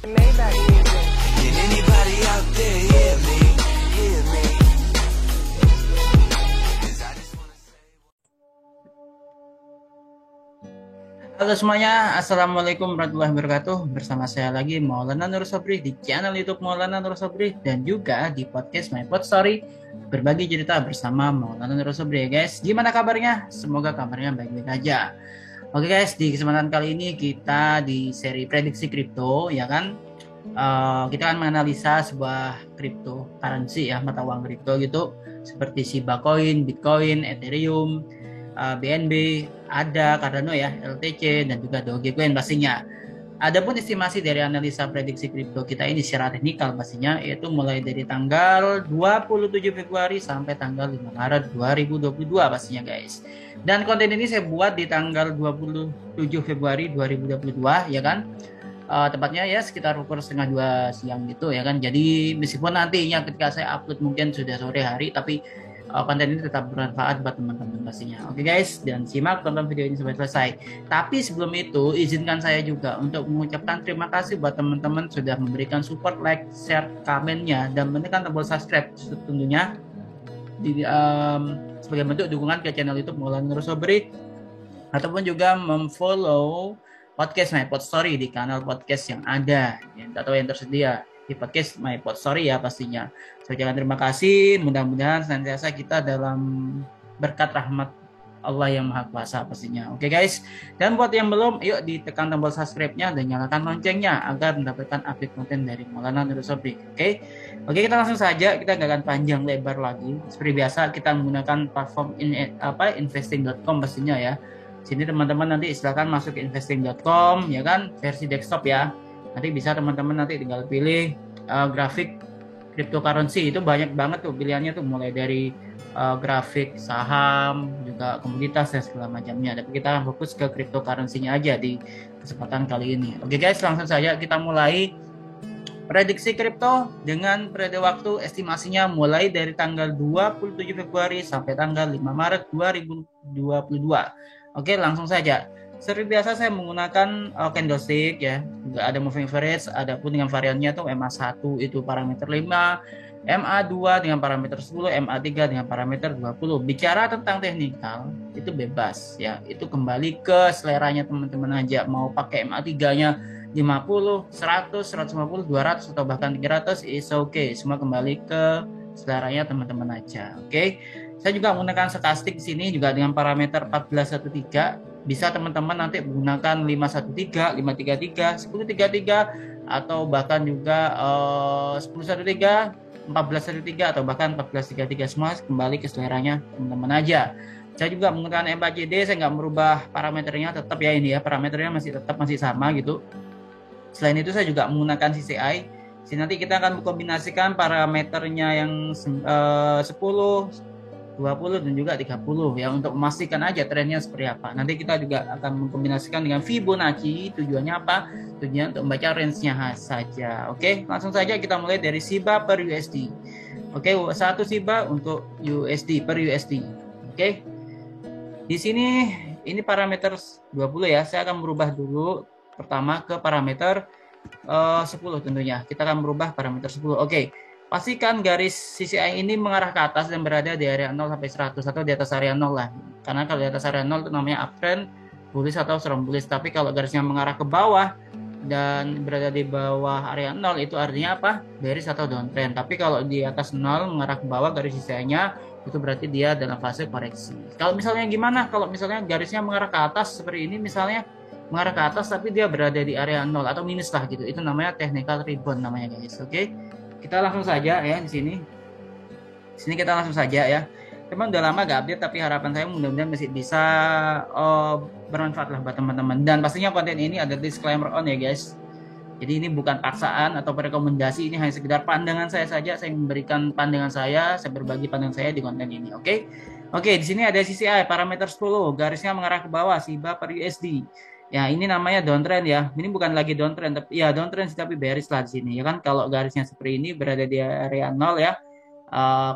Maybach music. Can anybody out there hear me? Hear me? 'Cause I just wanna say. Halo semuanya, Assalamualaikum warahmatullahi wabarakatuh. Bersama saya lagi Maulana Nur Sobri di channel YouTube Maulana Nur Sobri dan juga di podcast My Pod Story, berbagi cerita bersama Maulana Nur Sobri ya guys. Gimana kabarnya? Semoga kabarnya baik-baik aja. Oke guys, di kesempatan kali ini kita di seri prediksi kripto ya kan. Kita akan menganalisa sebuah cryptocurrency ya, mata uang kripto gitu, seperti Shiba Coin, Bitcoin, Ethereum, BNB, ADA, Cardano ya, LTC, dan juga Dogecoin pastinya. Adapun estimasi dari analisa prediksi kripto kita ini secara teknikal pastinya, yaitu mulai dari tanggal 27 Februari sampai tanggal 5 Maret 2022 pastinya guys. Dan konten ini saya buat di tanggal 27 Februari 2022 ya kan. Tepatnya ya sekitar pukul 1:30 siang gitu ya kan. Jadi meskipun nantinya ketika saya upload mungkin sudah sore hari, tapi konten ini tetap bermanfaat buat teman-teman pastinya. Oke guys, dan simak tonton video ini sampai selesai. Tapi sebelum itu, izinkan saya juga untuk mengucapkan terima kasih buat teman-teman sudah memberikan support, like, share, komennya, dan menekan tombol subscribe tentunya sebagai bentuk dukungan ke channel YouTube Maulana Nur Sobri, ataupun juga memfollow podcast My Pod Story di kanal podcast yang ada atau yang tersedia di podcast My Pod Story ya pastinya. Saya ucapkan terima kasih, mudah-mudahan senantiasa kita dalam berkat rahmat Allah yang Maha Kuasa pastinya. Oke guys, dan buat yang belum, yuk ditekan tombol subscribe-nya dan nyalakan loncengnya agar mendapatkan update konten dari Maulana Nur Sobri. Oke, kita langsung saja, kita nggak akan panjang lebar lagi. Seperti biasa kita menggunakan platform investing.com pastinya ya. Sini teman-teman nanti silakan masuk ke investing.com ya kan, versi desktop ya. Nanti bisa teman-teman nanti tinggal pilih grafik cryptocurrency, itu banyak banget tuh pilihannya tuh, mulai dari grafik saham, juga komoditas dan segala macamnya. Tapi kita akan fokus ke cryptocurrency-nya aja di kesempatan kali ini. Oke guys, langsung saja kita mulai prediksi kripto dengan periode waktu estimasinya mulai dari tanggal 27 Februari sampai tanggal 5 Maret 2022. Oke, langsung saja. Seperti biasa saya menggunakan candlestick ya. Juga ada moving average, adapun dengan variannya tuh MA1 itu parameter 5, MA2 dengan parameter 10, MA3 dengan parameter 20. Bicara tentang teknikal itu bebas ya. Itu kembali ke seleranya teman-teman aja. Mau pakai MA3-nya 50, 100, 150, 200 atau bahkan 300 is okay. Semua kembali ke seleranya teman-teman aja. Oke. Saya juga menggunakan stochastic di sini juga dengan parameter 1413. Bisa teman-teman nanti menggunakan 513, 533, 1033 atau bahkan juga 1013, 1413 atau bahkan 1433, semua kembali ke seleranya teman-teman aja. Saya juga menggunakan MACD, saya nggak merubah parameternya, tetap ya ini ya, parameternya masih sama gitu. Selain itu saya juga menggunakan CCI. Jadi nanti kita akan mengkombinasikan parameternya yang 10, 20 dan juga 30 ya, untuk memastikan aja trennya seperti apa. Nanti kita juga akan mengkombinasikan dengan Fibonacci. Tujuannya apa? Tujuannya untuk membaca range-nya saja. Oke, langsung saja kita mulai dari Shiba per USD. Oke, satu Shiba untuk USD per USD. Oke. Di sini ini parameter 20 ya. Saya akan merubah dulu pertama ke parameter 10 tentunya. Kita akan merubah parameter 10. Oke. Pastikan garis CCI ini mengarah ke atas dan berada di area 0 sampai 100 atau di atas area 0 lah. Karena kalau di atas area 0 itu namanya uptrend, bullish atau strong bullish. Tapi kalau garisnya mengarah ke bawah dan berada di bawah area 0 itu artinya apa? Bearish atau downtrend. Tapi kalau di atas 0 mengarah ke bawah garis CCI-nya itu berarti dia dalam fase koreksi. Kalau misalnya gimana? Kalau misalnya garisnya mengarah ke atas seperti ini misalnya, mengarah ke atas tapi dia berada di area 0 atau minus lah gitu. Itu namanya technical rebound namanya guys. Oke. Kita langsung saja ya di sini. Di sini kita langsung saja ya. Memang udah lama gak update, tapi harapan saya mudah-mudahan masih bisa bermanfaat lah buat teman-teman. Dan pastinya konten ini ada disclaimer on ya guys. Jadi ini bukan paksaan atau rekomendasi, ini hanya sekedar pandangan saya saja. Saya memberikan pandangan saya berbagi pandangan saya di konten ini. Oke, di sini ada CCI parameter 10, garisnya mengarah ke bawah, Shiba per USD. Ya, ini namanya downtrend ya. Ini bukan lagi downtrend, tapi ya downtrend tapi bearish lah di sini ya kan. Kalau garisnya seperti ini berada di area 0 ya.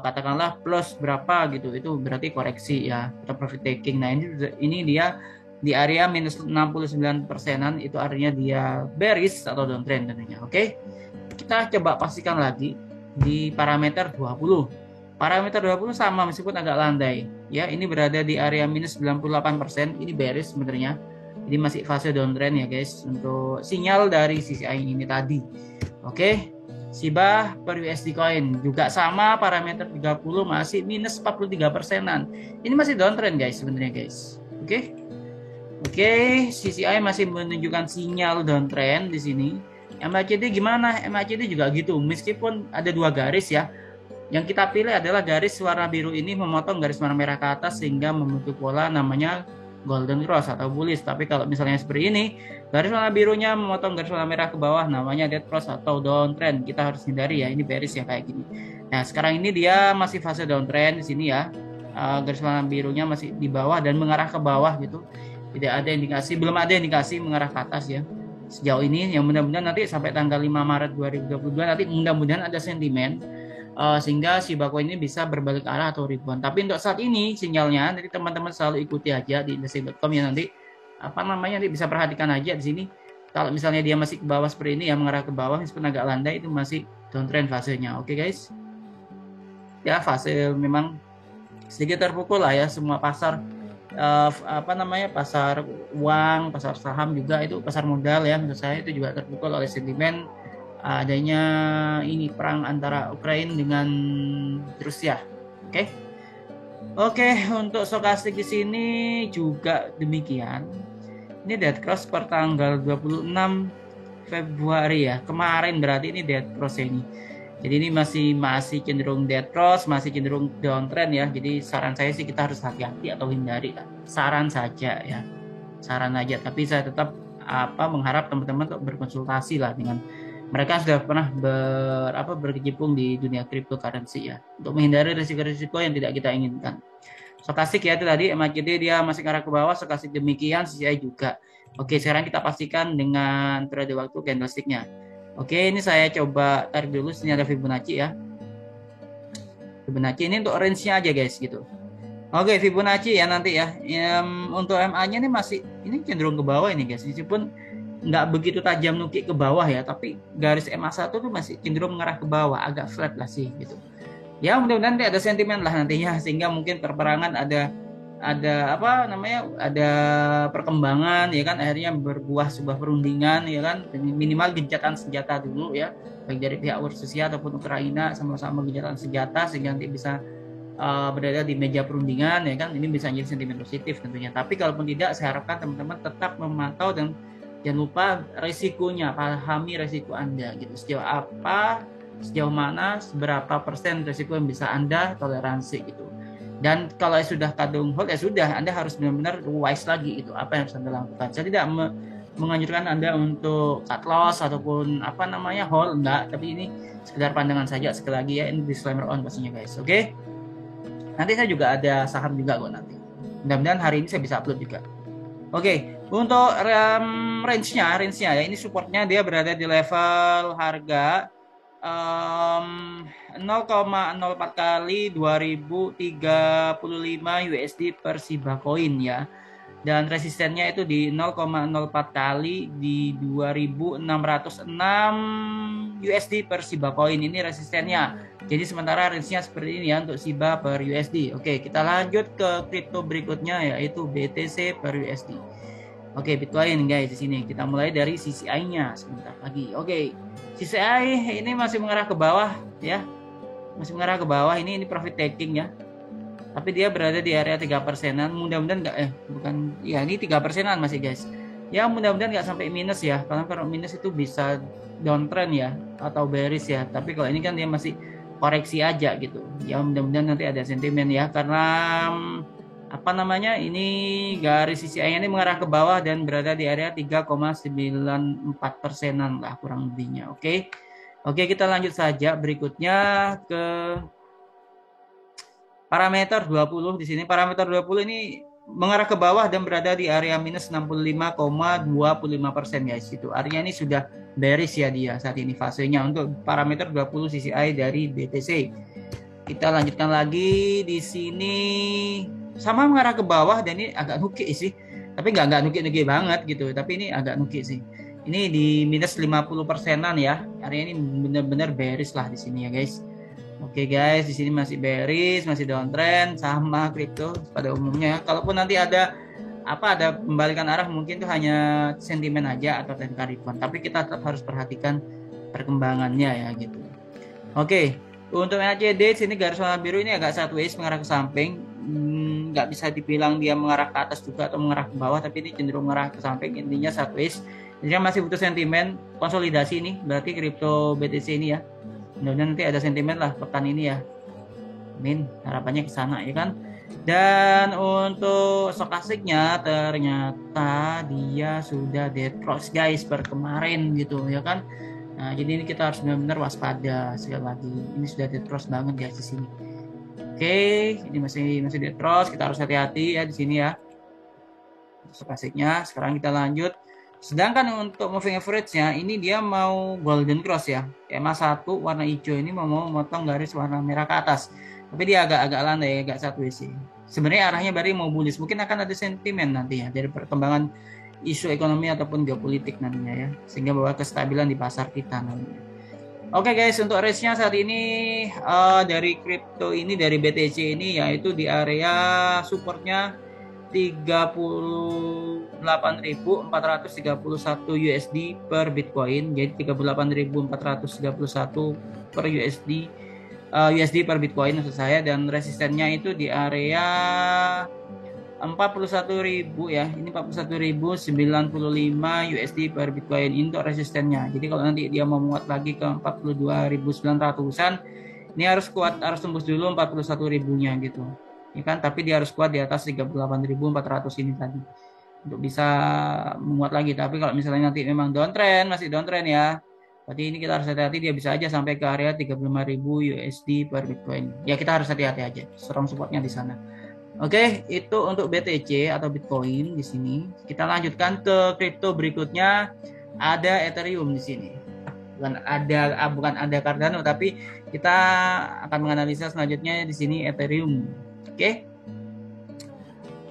Katakanlah plus berapa gitu, itu berarti koreksi ya atau profit taking. Nah, ini dia di area minus 69%-an, itu artinya dia bearish atau downtrend tentunya. Oke. Kita coba pastikan lagi di parameter 20. Parameter 20 sama meskipun agak landai. Ya, ini berada di area minus 98%, ini bearish sebenarnya. Ini masih fase downtrend ya guys, untuk sinyal dari CCI ini tadi. Oke. Shiba per USD coin juga sama, parameter 30 masih minus 43%-an. Ini masih downtrend guys sebenarnya guys. Oke. Oke, CCI masih menunjukkan sinyal downtrend di sini. MACD gimana? MACD juga gitu. Meskipun ada dua garis ya. Yang kita pilih adalah garis warna biru ini memotong garis warna merah ke atas sehingga membentuk pola namanya golden cross atau bullish. Tapi kalau misalnya seperti ini, garis warna birunya memotong garis warna merah ke bawah namanya dead cross atau downtrend. Kita harus hindari ya, ini bearish ya kayak gini. Nah, sekarang ini dia masih fase downtrend di sini ya. Garis warna birunya masih di bawah dan mengarah ke bawah gitu. Tidak ada indikasi, belum ada indikasi mengarah ke atas ya. Sejauh ini yang mudah-mudahan nanti sampai tanggal 5 Maret 2022 nanti mudah-mudahan ada sentimen sehingga Shiba Coin ini bisa berbalik arah atau rebound. Tapi untuk saat ini sinyalnya nanti teman-teman selalu ikuti aja di investing.com ya, nanti nanti bisa perhatikan aja di sini. Kalau misalnya dia masih ke bawah seperti ini ya, mengarah ke bawah meskipun agak landai, itu masih downtrend fasenya. Oke guys. Ya, fase memang sedikit terpukul lah ya semua pasar, pasar uang, pasar saham juga, itu pasar modal ya, menurut saya itu juga terpukul oleh sentimen adanya ini perang antara Ukraina dengan Rusia. Oke, untuk stokastik di sini juga demikian. Ini dead cross per tanggal 26 Februari ya. Kemarin berarti ini dead cross ini. Jadi ini masih cenderung dead cross, masih cenderung downtrend ya. Jadi saran saya sih kita harus hati-hati atau hindari lah. Saran saja ya. Saran aja, tapi saya tetap mengharap teman-teman untuk berkonsultasi lah dengan mereka sudah pernah berkecimpung di dunia cryptocurrency ya, untuk menghindari risiko-risiko yang tidak kita inginkan. Stokastik ya itu tadi, MACD dia masih arah ke bawah, stokastik demikian, CCI juga. Oke, sekarang kita pastikan dengan periode waktu candlestick-nya. Oke, ini saya coba tarik dulu, sini ada Fibonacci ya. Fibonacci ini untuk range-nya aja guys gitu. Oke, Fibonacci ya nanti ya. Untuk MA-nya ini cenderung ke bawah ini guys, meskipun nggak begitu tajam nukik ke bawah ya, tapi garis MA1 tuh masih cenderung mengarah ke bawah, agak flat lah sih gitu. Ya mudah-mudahan nanti ada sentimen lah nantinya, sehingga mungkin perperangan ada perkembangan ya kan, akhirnya berbuah sebuah perundingan ya kan, minimal gencatan senjata dulu ya, baik dari pihak Rusia ataupun Ukraina sama-sama gencatan senjata sehingga nanti bisa berada di meja perundingan ya kan. Ini bisa jadi sentimen positif tentunya, tapi kalaupun tidak, saya harapkan teman-teman tetap memantau dan jangan lupa risikonya, pahami risiko Anda gitu. Sejauh mana, seberapa persen risiko yang bisa Anda toleransi gitu. Dan kalau sudah kadung hold ya sudah, Anda harus benar-benar wise lagi gitu, apa yang harus Anda lakukan. Saya tidak menganjurkan Anda untuk cut loss ataupun hold, enggak, tapi ini sekedar pandangan saja. Sekali lagi ya, ini disclaimer on pastinya guys. Oke. Nanti saya juga ada saham juga kok nanti. Mudah-mudahan hari ini saya bisa upload juga. Oke, untuk range-nya ya, ini supportnya dia berada di level harga 0,04 kali 2035 USD per Shiba Coin ya. Dan resistennya itu di 0,04 kali di 2606 USD per Shiba Coin, ini resistennya. Jadi sementara range-nya seperti ini ya untuk Shiba per USD. Oke, kita lanjut ke kripto berikutnya yaitu BTC per USD. Oke, Bitcoin guys, di sini kita mulai dari CCI-nya sebentar lagi. Oke, CCI ini masih mengarah ke bawah ya. Masih mengarah ke bawah, ini profit taking ya. Tapi dia berada di area 3%-an. Mudah-mudahan ini 3%-an masih guys. Ya mudah-mudahan nggak sampai minus ya. Karena kalau minus itu bisa downtrend ya atau bearish ya. Tapi kalau ini kan dia masih koreksi aja gitu. Ya mudah-mudahan nanti ada sentimen ya, karena ini garis CCI ini mengarah ke bawah dan berada di area 3,94%-an lah kurang lebihnya. Oke, kita lanjut saja berikutnya ke parameter 20. Di sini parameter 20 ini mengarah ke bawah dan berada di area minus 65,25% guys. Itu artinya ini sudah bearish ya dia saat ini fasenya untuk parameter 20 CCI dari BTC. Kita lanjutkan lagi di sini sama mengarah ke bawah dan ini agak nukik sih. Tapi nggak nuki-nuki banget gitu, tapi ini agak nuki sih. Ini di minus 50%-an ya. Area ini benar-benar bearish lah di sini ya guys. Oke guys, di sini masih bearish, masih downtrend sama kripto pada umumnya. Kalaupun nanti ada pembalikan arah, mungkin itu hanya sentimen aja atau technical rebound. Tapi kita tetap harus perhatikan perkembangannya ya gitu. Oke, untuk MACD sini garis warna biru ini agak sideways mengarah ke samping. Nggak bisa dibilang dia mengarah ke atas juga atau mengarah ke bawah, tapi ini cenderung mengarah ke samping, intinya sideways. Jadi masih butuh sentimen konsolidasi ini, berarti kripto BTC ini ya. Mudah-mudahan nanti ada sentimen lah pekan ini ya. Amin, harapannya ke sana ya kan. Dan untuk stokastiknya ternyata dia sudah dead cross guys per kemarin gitu ya kan. Nah, jadi ini kita harus benar-benar waspada sekali lagi. Ini sudah dead cross banget guys di sini. Oke, ini masih dead cross, kita harus hati-hati ya di sini ya. Stokastiknya sekarang kita lanjut. Sedangkan untuk moving average-nya ini dia mau golden cross ya. MA1 warna hijau ini mau motong garis warna merah ke atas. Tapi dia agak landai, agak sideways sih. Sebenarnya arahnya berarti mau bullish. Mungkin akan ada sentimen nanti ya dari perkembangan isu ekonomi ataupun geopolitik nantinya ya. Sehingga bawa kestabilan di pasar kita nantinya. Oke guys, untuk range-nya saat ini dari kripto ini, dari BTC ini yaitu di area supportnya 38.431 USD per Bitcoin. Jadi 38.431 per USD per Bitcoin maksud saya, dan resistennya itu di area 41.000 ya. Ini 41.095 USD per Bitcoin untuk resistennya. Jadi kalau nanti dia mau menguat lagi ke 42.900-an, ini harus tembus dulu 41.000-nya gitu. Ya kan, tapi dia harus kuat di atas 38.400 ini tadi untuk bisa menguat lagi. Tapi kalau misalnya nanti memang masih downtrend ya, berarti ini kita harus hati-hati, dia bisa aja sampai ke area 35.000 USD per Bitcoin. Ya kita harus hati-hati aja, strong supportnya di sana. Oke, itu untuk BTC atau Bitcoin di sini. Kita lanjutkan ke kripto berikutnya, ada Ethereum di sini. Bukan ada Cardano, tapi kita akan menganalisa selanjutnya di sini Ethereum. Oke.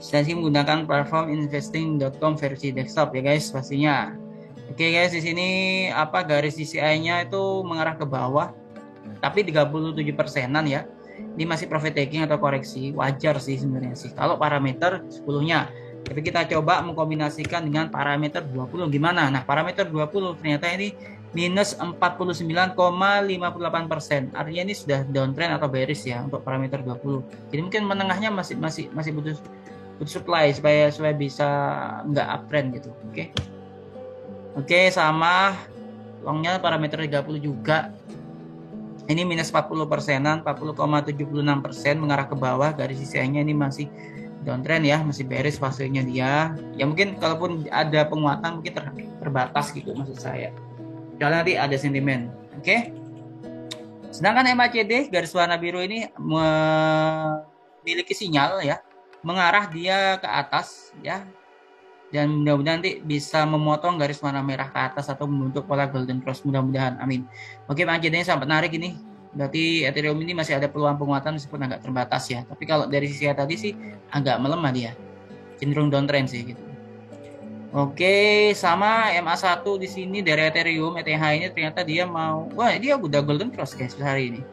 Saya sih menggunakan platform investing.com versi desktop ya guys pastinya. Oke guys, di sini garis DCI-nya itu mengarah ke bawah. Tapi 37%-an ya. Ini masih profit taking atau koreksi, wajar sih sebenarnya sih. Kalau parameter 10-nya. Tapi kita coba mengkombinasikan dengan parameter 20 gimana? Nah, parameter 20 ternyata ini minus 49,58%. Artinya ini sudah downtrend atau bearish ya untuk parameter 20. Jadi mungkin menengahnya masih butuh supply supaya bisa nggak uptrend gitu. Oke, sama longnya parameter 30 juga. Ini minus 40%-an, 40,76% mengarah ke bawah. Garis DCI-nya ini masih downtrend ya, masih bearish fasenya dia. Ya mungkin kalaupun ada penguatan mungkin terbatas gitu maksud saya. Kalau nanti ada sentimen. Oke. Sedangkan MACD garis warna biru ini memiliki sinyal ya, mengarah dia ke atas ya. Dan mudah-mudahan nanti bisa memotong garis warna merah ke atas atau membentuk pola golden cross, mudah-mudahan, amin. Oke, MACD-nya sangat menarik ini. Berarti Ethereum ini masih ada peluang penguatan meskipun agak terbatas ya. Tapi kalau dari sisi tadi sih agak melemah dia. Cenderung downtrend sih gitu. Oke, sama MA1 di sini dari Ethereum, ETH ini ternyata dia dia udah golden cross guys hari ini.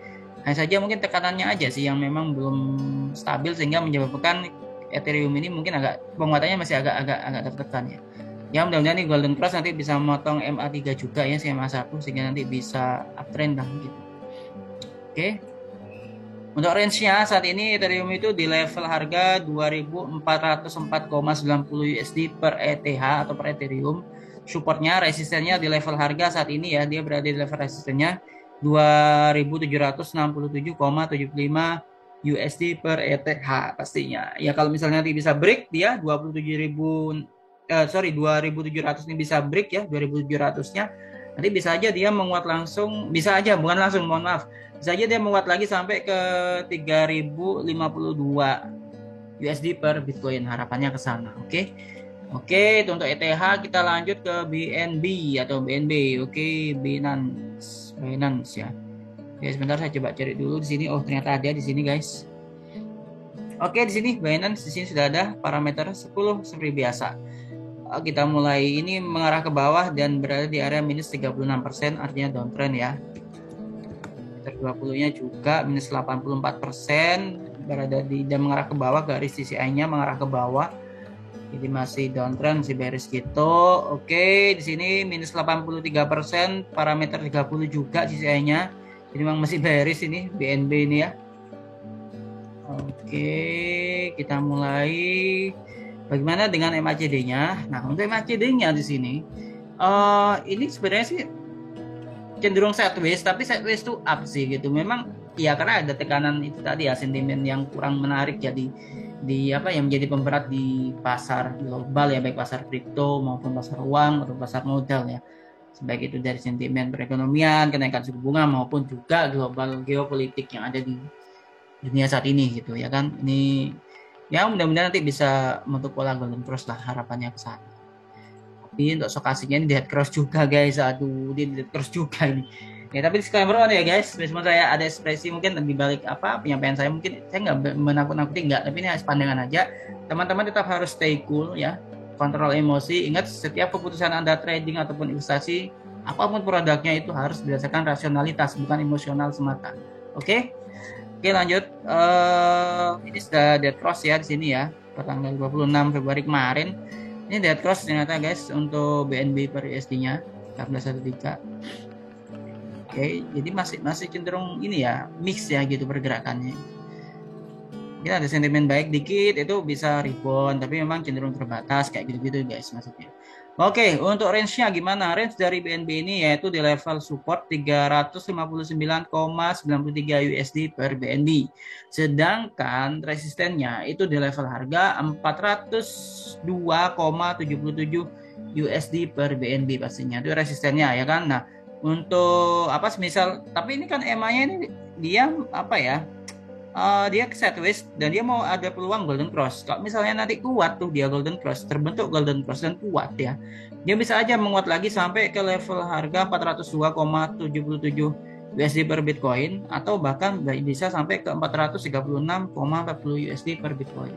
Hanya saja mungkin tekanannya aja sih yang memang belum stabil sehingga menyebabkan Ethereum ini mungkin penguatannya masih agak tertekan ya. Ya mudah-mudahan nih golden cross nanti bisa memotong MA3 juga ya si MA1 sehingga nanti bisa uptrend lah gitu. Oke. Untuk range-nya saat ini Ethereum itu di level harga 2.404,90 USD per ETH atau per Ethereum. Supportnya, resistennya di level harga saat ini ya, dia berada di level resistennya 2.767,75 USD per ETH pastinya. Ya kalau misalnya nanti bisa break dia 2.700 ini bisa break ya, 2.700-nya. Nanti bisa aja dia menguat langsung, bisa aja bisa aja dia menguat lagi sampai ke 3.052 USD per Bitcoin, harapannya ke sana. Oke, itu untuk ETH. Kita lanjut ke BNB atau BNB. Oke, Binance ya. Oke, sebentar saya coba cari dulu di sini. Oh, ternyata ada di sini, guys. Oke, di sini Binance di sini sudah ada parameter 10 seperti biasa. Kita mulai ini mengarah ke bawah dan berada di area minus 36%, artinya downtrend ya. Parameter 20-nya juga minus 84%, berada di dan mengarah ke bawah, garis CCI-nya mengarah ke bawah. Jadi masih downtrend, masih bearish gitu. Oke, di sini minus 83%, parameter 30 juga CCI-nya. Jadi memang masih bearish ini BNB ini ya. Oke, kita mulai. Bagaimana dengan MACD-nya? Nah, untuk MACD-nya di sini, ini sebenarnya sih cenderung sideways, tapi sideways itu up sih gitu. Memang ya karena ada tekanan itu tadi ya, sentimen yang kurang menarik jadi di apa yang menjadi pemberat di pasar global ya, baik pasar kripto maupun pasar uang atau pasar modal ya. Sebaik itu dari sentimen perekonomian, kenaikan suku bunga maupun juga global geopolitik yang ada di dunia saat ini gitu ya kan. Ini ya mudah-mudahan nanti bisa membentuk pola golden cross lah, harapannya ke sana. Tapi untuk stokastiknya ini dead cross juga guys, aduh dia dead cross juga ini ya. Tapi disclaimer ya guys, meskipun saya ada ekspresi mungkin di balik apa penyampaian saya, mungkin saya nggak menakut-nakuti enggak, tapi ini pandangan aja. Teman-teman tetap harus stay cool ya, kontrol emosi. Ingat, setiap keputusan Anda trading ataupun investasi apapun produknya itu harus berdasarkan rasionalitas, bukan emosional semata. Oke? Oke, lanjut. Ini sudah dead cross ya di sini ya, pada tanggal 26 Februari kemarin. Ini dead cross ternyata guys untuk BNB per USD-nya 1413. Oke, jadi masih cenderung ini ya, mix ya gitu pergerakannya. Kita ada sentimen baik dikit itu bisa rebound, tapi memang cenderung terbatas kayak gitu-gitu guys maksudnya. Oke, untuk range-nya gimana? Range dari BNB ini yaitu di level support 359,93 USD per BNB. Sedangkan resistennya itu di level harga 402,77 USD per BNB pastinya. Itu resistennya ya kan. Nah, untuk apa semisal, tapi ini kan EMA-nya ini dia apa ya? Dia sideways dan dia mau ada peluang golden cross. Kalau misalnya nanti kuat tuh dia golden cross, terbentuk golden cross dan kuat ya, dia bisa aja menguat lagi sampai ke level harga 402,77 USD per Bitcoin, atau bahkan bisa sampai ke 436,40 USD per Bitcoin.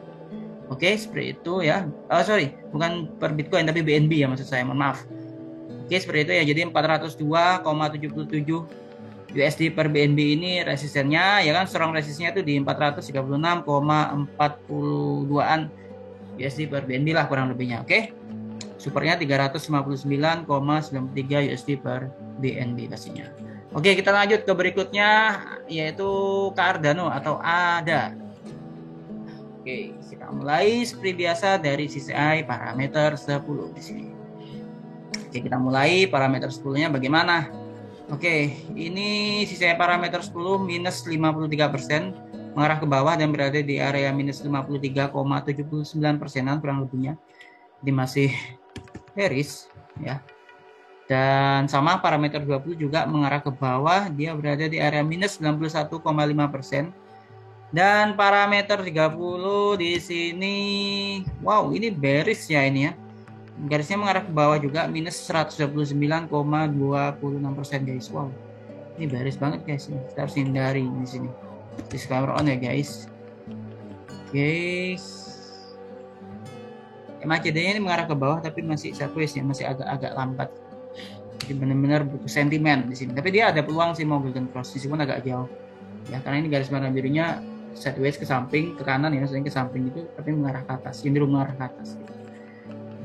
Oke, seperti itu ya. Sorry, bukan per Bitcoin tapi BNB ya maksud saya, mohon maaf. Oke, seperti itu ya. Jadi 402,77 USD per BNB ini resistennya ya kan, strong resistnya itu di 436,42an USD per BNB lah kurang lebihnya. Oke. Supportnya 359,93 USD per BNB pastinya. Oke, kita lanjut ke berikutnya yaitu Cardano atau ADA. Oke, kita mulai seperti biasa dari CCI parameter 10 di sini. Oke, kita mulai parameter 10-nya bagaimana? Oke, ini CCI parameter 10 minus 53%, mengarah ke bawah dan berada di area minus 53,79%-an kurang lebihnya. Jadi masih bearish ya. Dan sama parameter 20 juga mengarah ke bawah, dia berada di area minus 91,5%. Dan parameter 30 di sini, wow, ini bearish ya ini ya. Garisnya mengarah ke bawah juga, minus 129,26% guys. Wow, ini bearish banget guys. Kita harus hindari di sini. Disclaimer on ya guys. Guys, MACD-nya ini mengarah ke bawah tapi masih sideways ya, masih agak lambat. Jadi benar-benar butuh sentimen di sini. Tapi dia ada peluang sih mau golden cross meskipun agak jauh. Ya, karena ini garis warna birunya sideways ke samping, ke kanan ya, maksudnya ke samping itu, tapi mengarah ke atas, cenderung mengarah ke atas.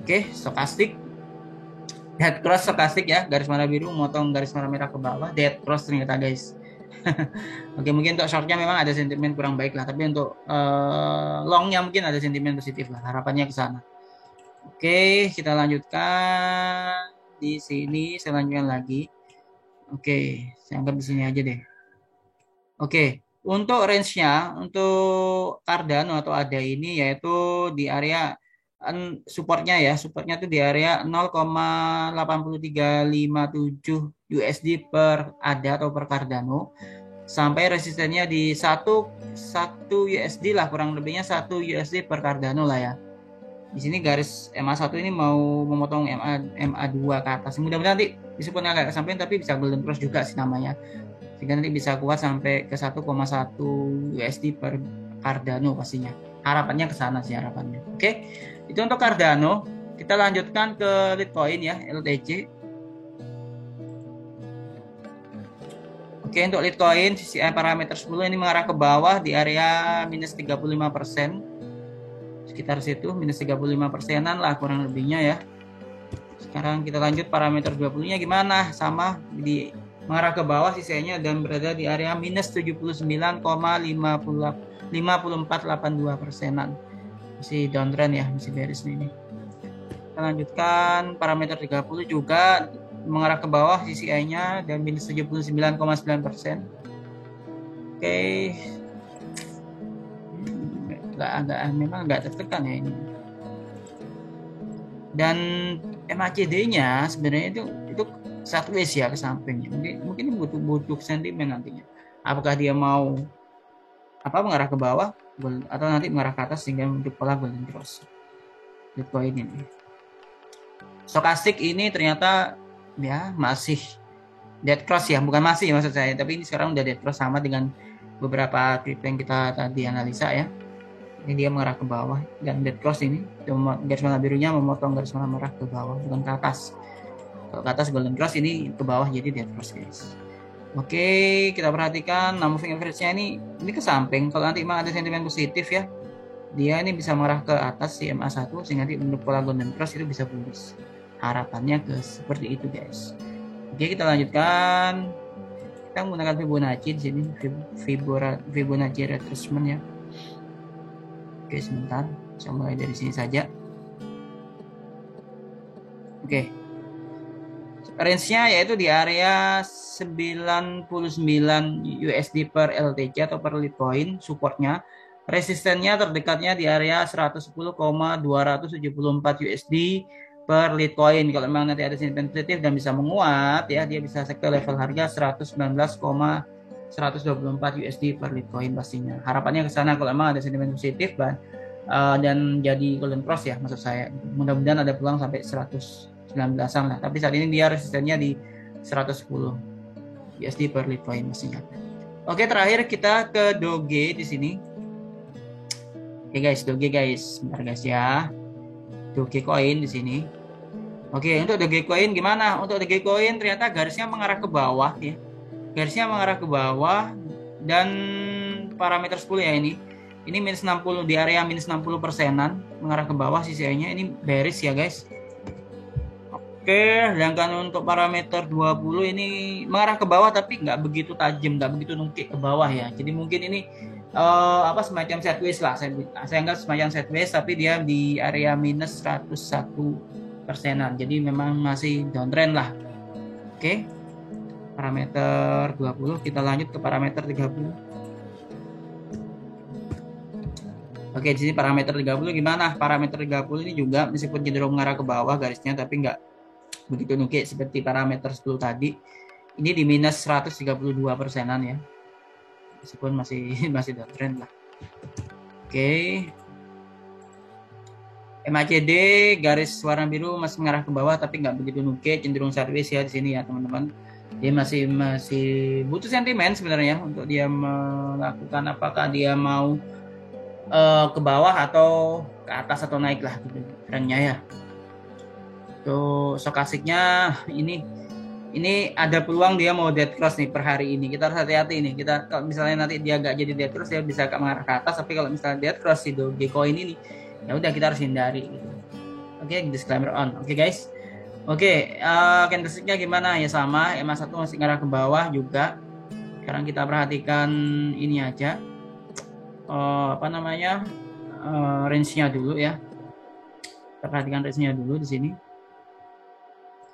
Oke, stokastik dead cross stokastik ya, garis warna biru motong garis warna merah ke bawah, dead cross ternyata guys. Oke, mungkin untuk shortnya memang ada sentimen kurang baik lah, tapi untuk longnya mungkin ada sentimen positif lah, harapannya ke sana. Oke, kita lanjutkan di sini, saya lanjutkan lagi. Oke, saya anggap di sini aja deh. Oke, untuk range-nya untuk Cardano atau ADA ini yaitu di area supportnya ya, supportnya itu di area 0,8357 USD per ADA atau per Cardano, sampai resistennya di 1 USD lah, kurang lebihnya 1 USD per Cardano lah ya. Di sini garis MA1 ini mau memotong MA2 ke atas. Mudah-mudahan nanti meskipun agak kesampaian tapi bisa golden cross juga sih namanya. Sehingga nanti bisa kuat sampai ke 1,1 USD per Cardano pastinya. harapannya ke sana sih harapannya. Oke, itu untuk Cardano. Kita lanjutkan ke Litecoin ya, LTC. Oke, untuk Litecoin CCI parameter 10 ini mengarah ke bawah di area minus 35%. Sekitar situ, minus 35%-an lah kurang lebihnya ya. Sekarang kita lanjut parameter 20-nya gimana? Sama di mengarah ke bawah CCI-nya dan berada di area minus 79,5482%-an. Masih downtrend ya, masih bearish ini. Kita lanjutkan parameter 30 juga mengarah ke bawah CCI-nya dan minus 79,9%. Oke. Memang nggak tertekan ya ini. Dan MACD-nya sebenarnya itu sideways ya ke samping. Mungkin butuh sentimen nantinya. Apakah dia mau mengarah ke bawah atau nanti mengarah ke atas sehingga untuk pola golden cross Bitcoin ini. Stokastik ini ternyata ya masih dead cross ya, bukan masih maksud saya, tapi ini sekarang udah dead cross sama dengan beberapa kripto yang kita tadi analisa ya. Ini dia mengarah ke bawah dan dead cross ini garis warna birunya memotong garis warna merah ke bawah bukan ke atas. Kalau ke atas golden cross, ini ke bawah jadi dead cross guys. Oke, kita perhatikan moving average-nya ini ke samping. Kalau nanti memang ada sentimen positif ya, dia ini bisa mengarah ke atas si MA1 sehingga nanti untuk pola golden cross itu bisa bullish. Harapannya ke seperti itu guys. Oke, kita lanjutkan. Kita menggunakan Fibonacci di sini, Fibonacci retracement ya. Oke, sebentar. Saya mulai dari sini saja. Oke. Range-nya yaitu di area 99 USD per LTC atau per Litecoin supportnya. Resistennya terdekatnya di area 110,274 USD per Litecoin. Kalau memang nanti ada sentimen positif dan bisa menguat ya, dia bisa ke level harga 119,124 USD per Litecoin pastinya. Harapannya ke sana kalau memang ada sentimen positif dan jadi golden cross ya maksud saya. Mudah-mudahan ada peluang sampai 119-an lah. Tapi saat ini dia resistennya di 110 USD per Litecoin pastinya. Oke, terakhir kita ke Doge di sini. Oke guys, Doge guys, bentar guys ya. Dogecoin di sini. Oke, untuk Dogecoin gimana? Untuk Dogecoin ternyata garisnya mengarah ke bawah ya. Garisnya mengarah ke bawah dan parameter 10 ya ini. Ini minus 60 di area minus 60%-an mengarah ke bawah CCI-nya ini bearish ya guys. Oke, sedangkan untuk parameter 20 ini mengarah ke bawah tapi nggak begitu tajam, nggak begitu nungkik ke bawah ya. Jadi mungkin ini semacam sideways lah. Saya anggap semacam sideways tapi dia di area minus 101%-an. Jadi memang masih downtrend lah. Oke. Parameter 20, kita lanjut ke parameter 30. Oke, di sini parameter 30 gimana? Parameter 30 ini juga meskipun cenderung mengarah ke bawah garisnya tapi nggak begitu nukik seperti parameter 10 tadi. Ini di minus 132%-an ya. Meskipun masih downtrend lah. Oke. MACD garis warna biru masih mengarah ke bawah tapi nggak begitu nukik, cenderung sideways ya di sini ya teman-teman. Dia masih butuh sentimen sebenarnya untuk dia melakukan apakah dia mau ke bawah atau ke atas atau naik lah gitu trennya ya. Tuh stokastiknya ini ada peluang dia mau dead cross nih per hari ini. Kita harus hati-hati nih. Kita kalau misalnya nanti dia nggak jadi dead cross dia bisa mengarah ke atas, tapi kalau misalnya dead cross si Dogecoin ini ya udah kita harus hindari gitu. Oke, disclaimer on. Oke guys. Oke, candlesticknya gimana? Ya sama, MA1 masih ngarah ke bawah juga. Sekarang kita perhatikan ini aja. Range-nya dulu ya. Kita perhatikan range-nya dulu di sini.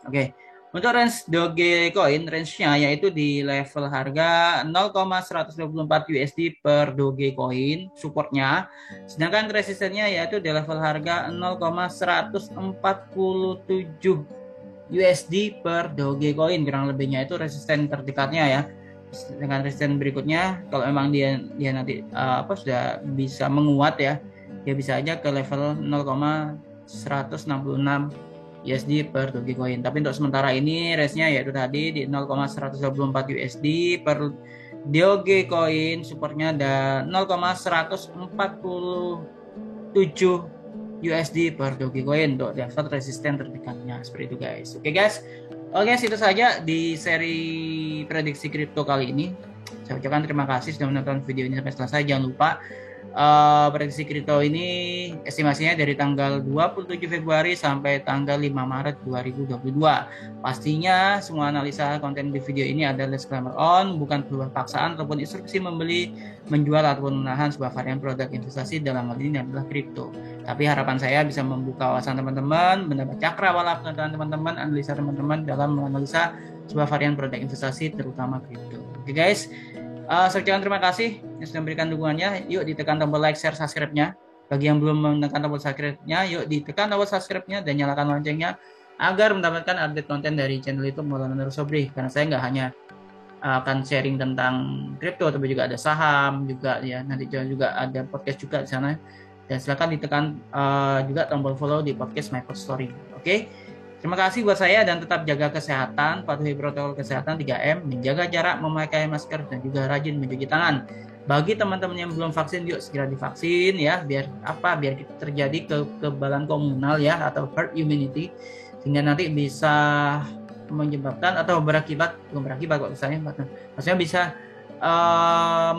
Oke. Untuk range Dogecoin, range-nya yaitu di level harga 0,124 USD per Dogecoin supportnya. Sedangkan resistennya yaitu di level harga 0,147 USD per Dogecoin, kurang lebihnya itu resisten terdekatnya ya. Dengan resisten berikutnya kalau memang dia nanti sudah bisa menguat ya, dia bisa aja ke level 0,166 USD per Dogecoin. Tapi untuk sementara ini range-nya yaitu tadi di 0,124 USD per Dogecoin, supportnya ada 0,140 USD per Dogecoin untuk dapat resisten terdekatnya seperti itu guys. Oke guys. Oke, itu saja di seri prediksi kripto kali ini. Saya ucapkan terima kasih sudah menonton video ini sampai selesai. Jangan lupa prediksi kripto ini estimasinya dari tanggal 27 Februari sampai tanggal 5 Maret 2022. Pastinya semua analisa konten di video ini ada disclaimer on, bukan sebuah paksaan ataupun instruksi membeli, menjual ataupun menahan sebuah varian produk investasi, dalam hal ini adalah kripto. Tapi harapan saya bisa membuka wawasan teman-teman, mendapat cakrawala pengetahuan teman-teman, analisa teman-teman dalam menganalisa sebuah varian produk investasi terutama kripto. Oke guys. Saya ucapkan terima kasih yang sudah memberikan dukungannya. Yuk ditekan tombol like, share, subscribe-nya. Bagi yang belum menekan tombol subscribe-nya, yuk ditekan tombol subscribe-nya dan nyalakan loncengnya agar mendapatkan update konten dari channel YouTube Maulana Nur Sobri. Karena saya nggak hanya akan sharing tentang kripto, tapi juga ada saham juga ya. Nanti juga ada podcast juga di sana. Dan silakan ditekan juga tombol follow di podcast My Pod Story. Oke. Terima kasih buat saya dan tetap jaga kesehatan, patuhi protokol kesehatan 3M, menjaga jarak, memakai masker, dan juga rajin mencuci tangan. Bagi teman-teman yang belum vaksin, yuk segera divaksin ya, biar kita terjadi kekebalan komunal ya, atau herd immunity, sehingga nanti bisa menyebabkan atau maksudnya bisa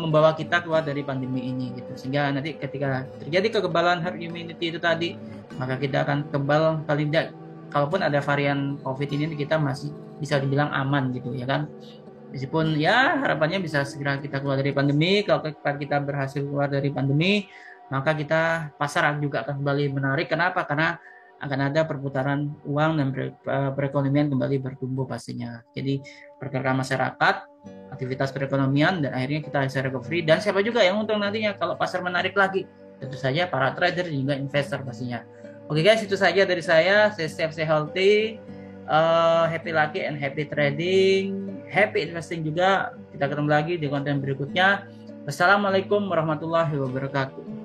membawa kita keluar dari pandemi ini gitu. Sehingga nanti ketika terjadi kekebalan herd immunity itu tadi, maka kita akan kebal paling tidak. Kalaupun ada varian COVID ini kita masih bisa dibilang aman gitu ya kan. Meskipun ya harapannya bisa segera kita keluar dari pandemi. Kalau kita berhasil keluar dari pandemi, maka pasar juga akan kembali menarik. Kenapa? Karena akan ada perputaran uang dan perekonomian kembali bertumbuh pastinya. Jadi pergerakan masyarakat, aktivitas perekonomian, dan akhirnya kita bisa recovery. Dan siapa juga yang untung nantinya kalau pasar menarik lagi? Tentu saja para trader dan juga investor pastinya. Oke guys, itu saja dari saya. Stay safe, stay healthy, happy lucky and happy trading, happy investing juga. Kita ketemu lagi di konten berikutnya. Wassalamualaikum warahmatullahi wabarakatuh.